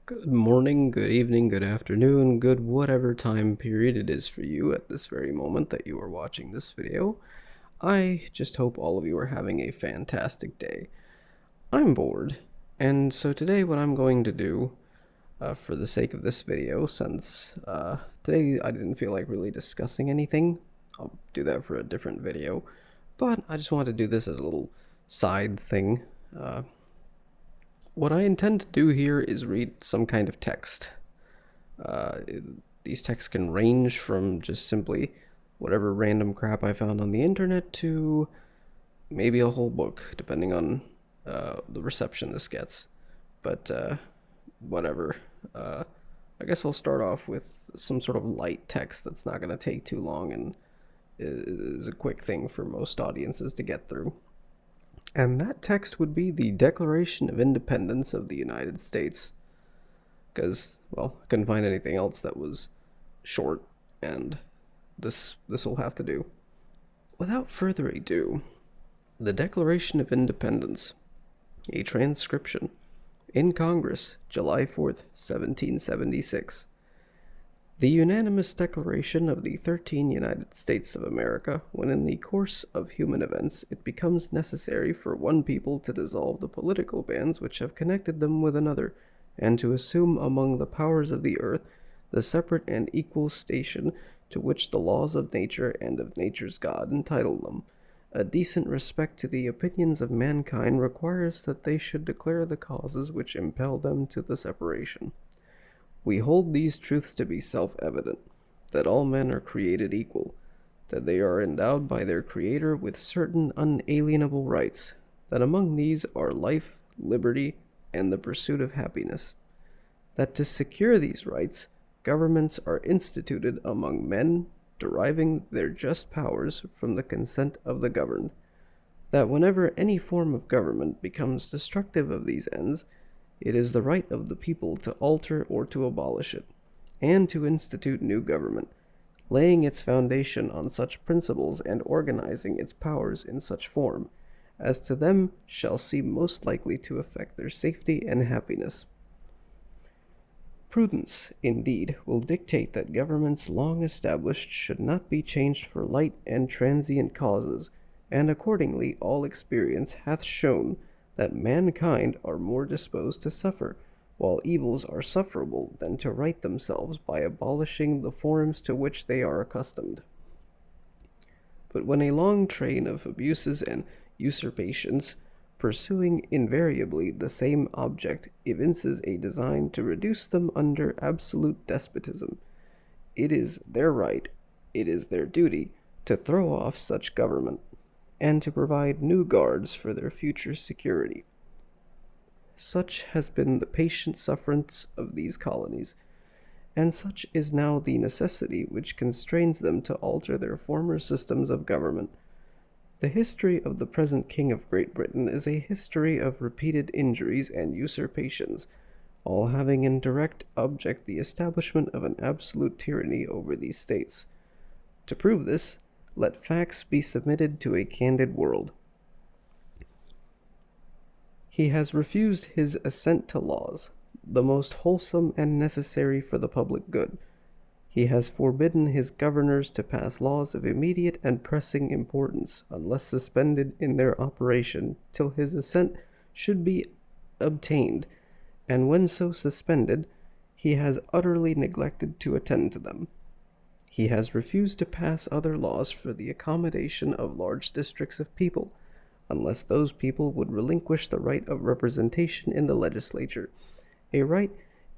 Good morning, good evening, good afternoon, good whatever time period it is for you at this very moment that you are watching this video. I just hope all of you are having a fantastic day. I'm bored, and so today what I'm going to do, for the sake of this video, since today I didn't feel like really discussing anything, I'll do that for a different video, but I just wanted to do this as a little side thing. What I intend to do here is read some kind of text. Uh, these texts can range from just simply whatever random crap I found on the internet to maybe a whole book, depending on the reception this gets. But whatever. I guess I'll start off with some sort of light text that's not going to take too long and is a quick thing for most audiences to get through. And that text would be the Declaration of Independence of the United States. Because, well, I couldn't find anything else that was short, and this will have to do. Without further ado, the Declaration of Independence, a transcription, in Congress, July 4th, 1776. The unanimous declaration of the 13 United States of America, when in the course of human events it becomes necessary for one people to dissolve the political bands which have connected them with another, and to assume among the powers of the earth the separate and equal station to which the laws of nature and of nature's God entitle them. A decent respect to the opinions of mankind requires that they should declare the causes which impel them to the separation. We hold these truths to be self-evident, that all men are created equal, that they are endowed by their Creator with certain unalienable rights, that among these are life, liberty, and the pursuit of happiness, that to secure these rights, governments are instituted among men, deriving their just powers from the consent of the governed, that whenever any form of government becomes destructive of these ends, it is the right of the people to alter or to abolish it, and to institute new government, laying its foundation on such principles and organizing its powers in such form as to them shall seem most likely to affect their safety and happiness. Prudence, indeed, will dictate that governments long established should not be changed for light and transient causes, and accordingly all experience hath shown that mankind are more disposed to suffer, while evils are sufferable, than to right themselves by abolishing the forms to which they are accustomed. But when a long train of abuses and usurpations, pursuing invariably the same object, evinces a design to reduce them under absolute despotism, it is their right, it is their duty, to throw off such government, and to provide new guards for their future security. Such has been the patient sufferance of these colonies, and such is now the necessity which constrains them to alter their former systems of government. The history of the present King of Great Britain is a history of repeated injuries and usurpations, all having in direct object the establishment of an absolute tyranny over these states. To prove this, let facts be submitted to a candid world. He has refused his assent to laws, the most wholesome and necessary for the public good. He has forbidden his governors to pass laws of immediate and pressing importance, unless suspended in their operation till his assent should be obtained, and when so suspended, he has utterly neglected to attend to them. He has refused to pass other laws for the accommodation of large districts of people, unless those people would relinquish the right of representation in the legislature, a right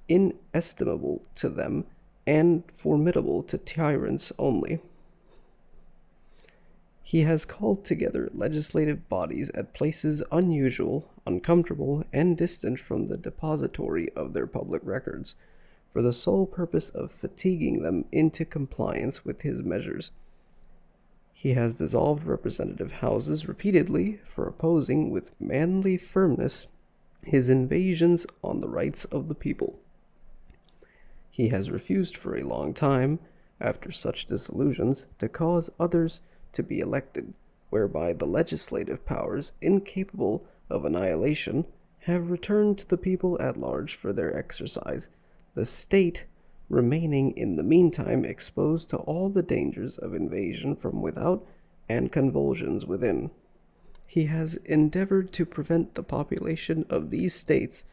inestimable to them and formidable to tyrants only. He has called together legislative bodies at places unusual, uncomfortable, and distant from the depository of their public records, for the sole purpose of fatiguing them into compliance with his measures. He has dissolved representative houses repeatedly for opposing with manly firmness his invasions on the rights of the people. He has refused for a long time, after such dissolutions, to cause others to be elected, whereby the legislative powers, incapable of annihilation, have returned to the people at large for their exercise, the state remaining in the meantime exposed to all the dangers of invasion from without and convulsions within. He has endeavored to prevent the population of these states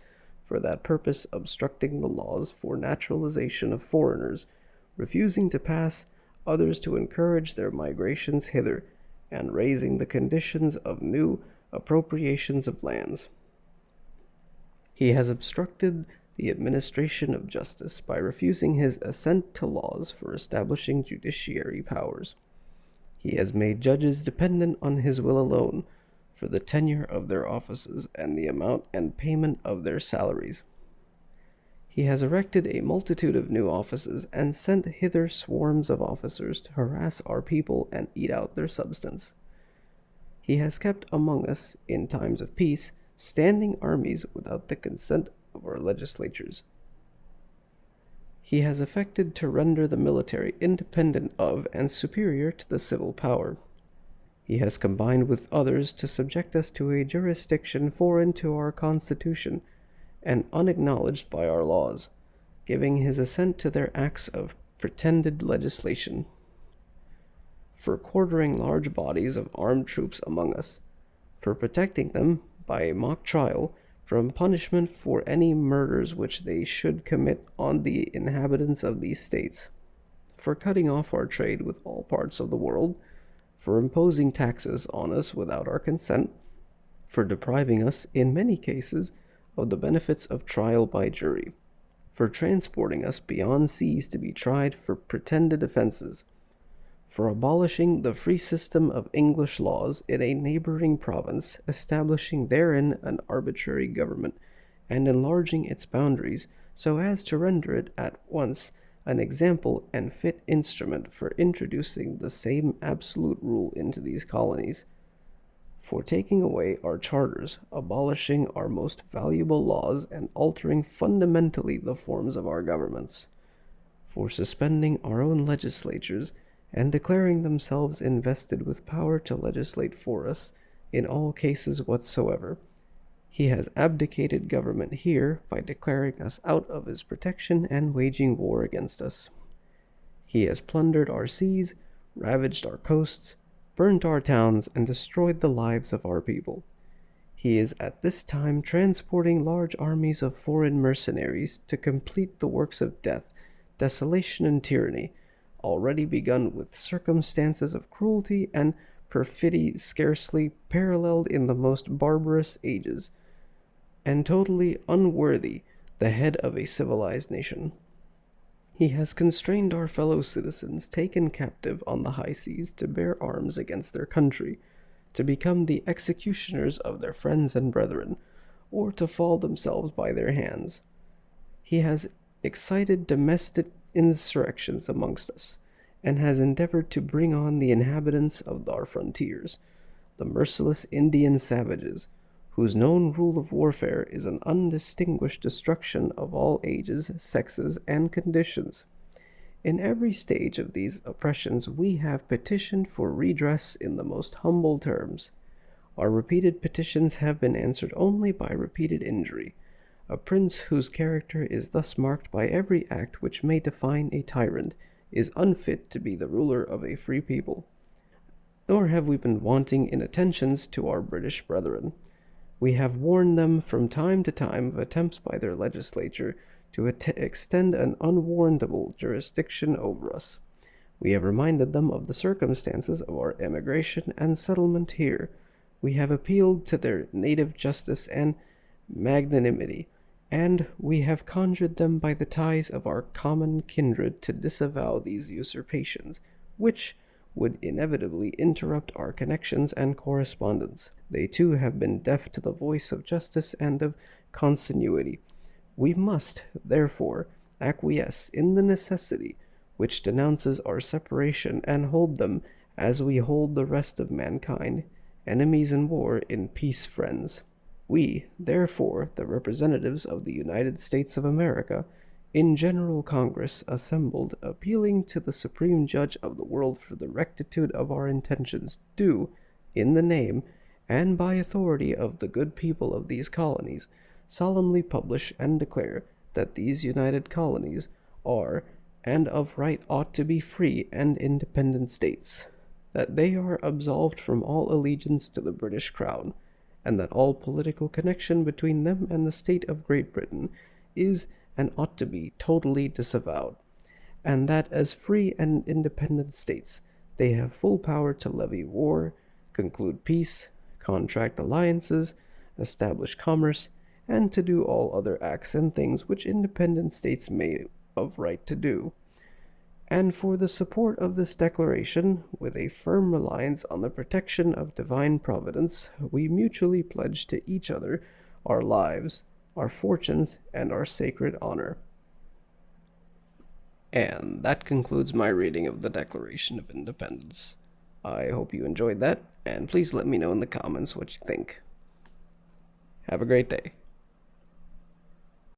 for that purpose obstructing the laws for naturalization of foreigners, refusing to pass others to encourage their migrations hither, and raising the conditions of new appropriations of lands. He has obstructed the administration of justice by refusing his assent to laws for establishing judiciary powers. He has made judges dependent on his will alone for the tenure of their offices and the amount and payment of their salaries. He has erected a multitude of new offices and sent hither swarms of officers to harass our people and eat out their substance. He has kept among us, in times of peace, standing armies without the consent of our legislatures. He has affected to render the military independent of and superior to the civil power. He has combined with others to subject us to a jurisdiction foreign to our Constitution and unacknowledged by our laws, giving his assent to their acts of pretended legislation, for quartering large bodies of armed troops among us, for protecting them by a mock trial from punishment for any murders which they should commit on the inhabitants of these states, for cutting off our trade with all parts of the world, for imposing taxes on us without our consent, for depriving us, in many cases, of the benefits of trial by jury, for transporting us beyond seas to be tried for pretended offenses, for abolishing the free system of English laws in a neighboring province, establishing therein an arbitrary government, and enlarging its boundaries so as to render it at once an example and fit instrument for introducing the same absolute rule into these colonies, for taking away our charters, abolishing our most valuable laws, and altering fundamentally the forms of our governments, for suspending our own legislatures, and declaring themselves invested with power to legislate for us in all cases whatsoever. He has abdicated government here by declaring us out of his protection and waging war against us. He has plundered our seas, ravaged our coasts, burnt our towns, and destroyed the lives of our people. He is at this time transporting large armies of foreign mercenaries to complete the works of death, desolation, and tyranny, already begun with circumstances of cruelty and perfidy scarcely paralleled in the most barbarous ages, and totally unworthy the head of a civilized nation. He has constrained our fellow citizens taken captive on the high seas to bear arms against their country, to become the executioners of their friends and brethren, or to fall themselves by their hands. He has excited domestic insurrections amongst us, and has endeavored to bring on the inhabitants of our frontiers, the merciless Indian savages, whose known rule of warfare is an undistinguished destruction of all ages, sexes, and conditions. In every stage of these oppressions we have petitioned for redress in the most humble terms. Our repeated petitions have been answered only by repeated injury. A prince whose character is thus marked by every act which may define a tyrant is unfit to be the ruler of a free people. Nor have we been wanting in attentions to our British brethren. We have warned them from time to time of attempts by their legislature to extend an unwarrantable jurisdiction over us. We have reminded them of the circumstances of our emigration and settlement here. We have appealed to their native justice and magnanimity, and we have conjured them by the ties of our common kindred to disavow these usurpations, which would inevitably interrupt our connections and correspondence. They too have been deaf to the voice of justice and of consanguinity. We must, therefore, acquiesce in the necessity which denounces our separation, and hold them, as we hold the rest of mankind, enemies in war, in peace friends. We, therefore, the representatives of the United States of America, in General Congress assembled, appealing to the Supreme Judge of the world for the rectitude of our intentions, do, in the name and by authority of the good people of these colonies, solemnly publish and declare that these united colonies are and of right ought to be free and independent states, that they are absolved from all allegiance to the British Crown, and that all political connection between them and the state of Great Britain is and ought to be totally disavowed, and that as free and independent states they have full power to levy war, conclude peace, contract alliances, establish commerce, and to do all other acts and things which independent states may of right to do. And for the support of this declaration, with a firm reliance on the protection of divine providence, we mutually pledge to each other our lives, our fortunes, and our sacred honor. And that concludes my reading of the Declaration of Independence. I hope you enjoyed that, and please let me know in the comments what you think. Have a great day.